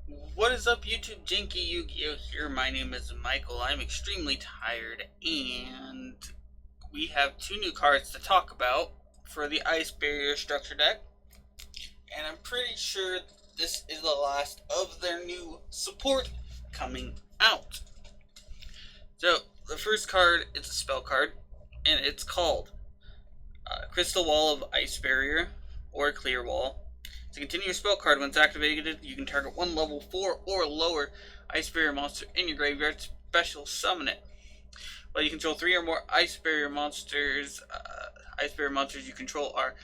What is up, YouTube? JankyYGO here. My name is Michael. I'm extremely tired, and we have two new cards to talk about for the Ice Barrier Structure deck. And I'm pretty sure this is the last of their new support coming out. So, the first card is a spell card, and it's called Crystal Wall of Ice Barrier or Clear Wall. To continue your spell card, when it's activated, you can target one level 4 or lower Ice Barrier monster in your graveyard, special summon it. While you control 3 or more Ice Barrier monsters you control are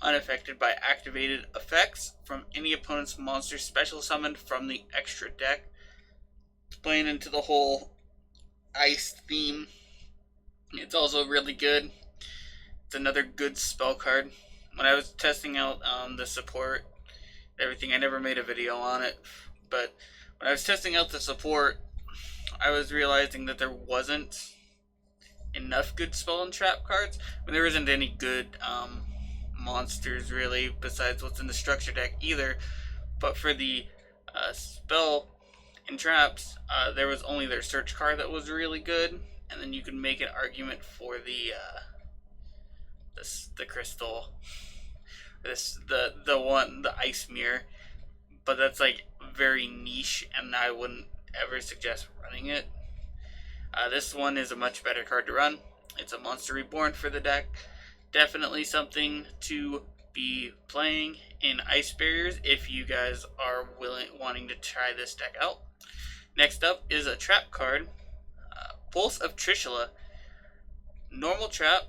unaffected by activated effects from any opponent's monster special summoned from the extra deck. Playing into the whole ice theme. It's also really good. It's another good spell card. When I was testing out the support, everything, I never made a video on it, but when I was testing out the support, I was realizing that there wasn't enough good spell and trap cards. I mean, there isn't any good monsters really besides what's in the structure deck either, but for the spell and traps, there was only their search card that was really good, and then you can make an argument for the crystal, the ice mirror, but that's like very niche, and I wouldn't ever suggest running it. This one is a much better card to run. It's a monster reborn for the deck. Definitely something to be playing in Ice Barriers if you guys are wanting to try this deck out. Next up is a trap card, Pulse of Trishula. Normal trap.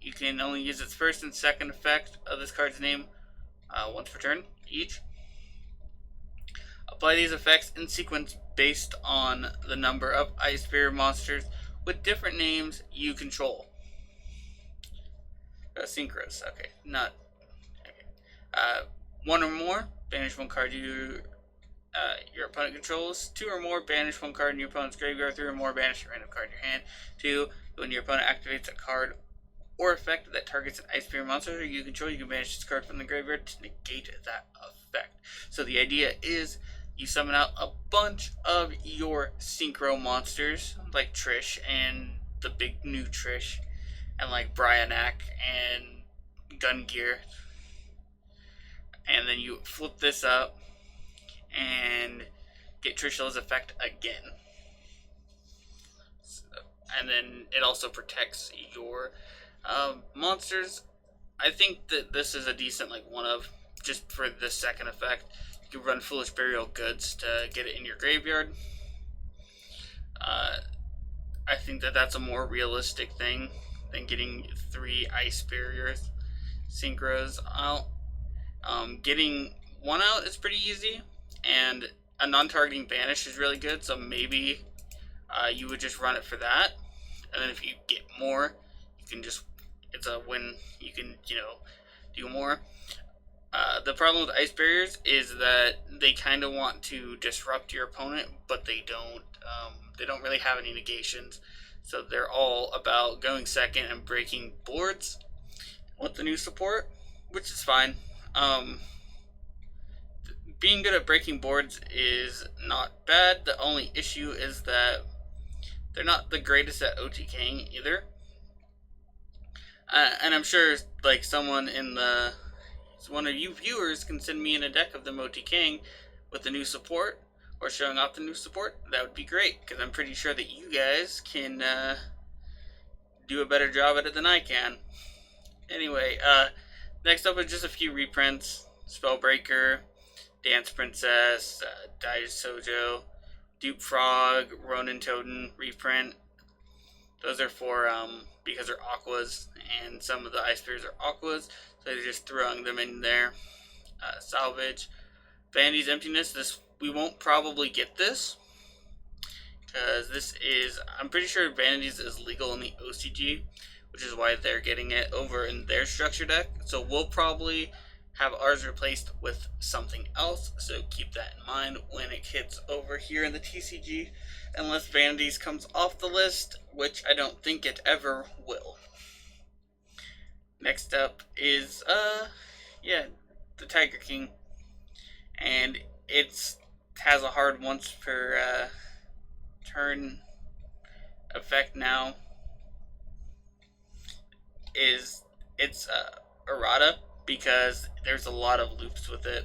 You can only use its first and second effect of this card's name once per turn each. Apply these effects in sequence based on the number of Ice Barrier monsters with different names you control. Synchros, okay, not okay. One or more, banish one card your opponent controls. Two or more, banish one card in your opponent's graveyard. Three or more, banish a random card in your hand. Two, when your opponent activates a card or effect that targets an Ice Barrier monster you control, you can banish this card from the graveyard to negate that effect. So the idea is you summon out a bunch of your synchro monsters, like Trish and the big new Trish, and like Bryanak and Gungear, and then you flip this up and get Trishula's effect again. And then it also protects your monsters. I think that this is a decent one of, just for the second effect. You can run Foolish Burial Goods to get it in your graveyard. I think that that's a more realistic thing than getting 3 Ice Barriers synchros out. Getting one out is pretty easy, and a non-targeting banish is really good, so maybe you would just run it for that, and then if you get more, you can just, it's a win, you can, do more. The problem with Ice Barriers is that they kind of want to disrupt your opponent, but they don't really have any negations, so they're all about going second and breaking boards with the new support, which is fine. Being good at breaking boards is not bad. The only issue is that they're not the greatest at OTKing either. And I'm sure someone in the, one of you viewers can send me in a deck of them OTKing with the new support, or showing off the new support. That would be great, because I'm pretty sure that you guys can do a better job at it than I can. Anyway, next up is just a few reprints. Spellbreaker, Dance Princess, Dai Sojo, Dupe Frog, Ronin Totem reprint. Those are for, because they're aquas, and some of the Ice Barriers are aquas, so they're just throwing them in there. Salvage. Vanity's Emptiness, this, we won't probably get this, because this is, I'm pretty sure Vanity's is legal in the OCG, which is why they're getting it over in their structure deck, so we'll probably have ours replaced with something else, so keep that in mind when it hits over here in the TCG, unless Vanities comes off the list, which I don't think it ever will. Next up is, the Tiger King, and it's has a hard once per turn effect now. It's errata because there's a lot of loops with it.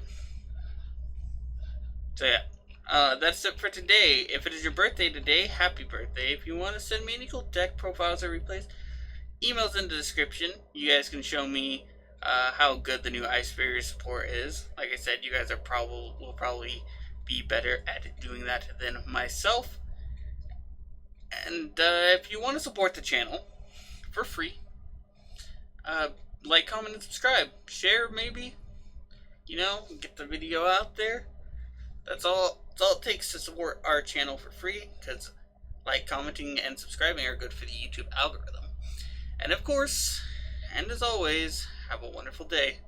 So yeah, that's it for today. If it is your birthday today, happy birthday. If you want to send me any cool deck profiles or replays, emails in the description. You guys can show me how good the new Ice Barrier support is. Like I said, you guys will probably be better at doing that than myself. And if you want to support the channel for free, like, comment, and subscribe. Share, maybe. Get the video out there. That's all it takes to support our channel for free, because like, commenting, and subscribing are good for the YouTube algorithm. And of course, and as always, have a wonderful day.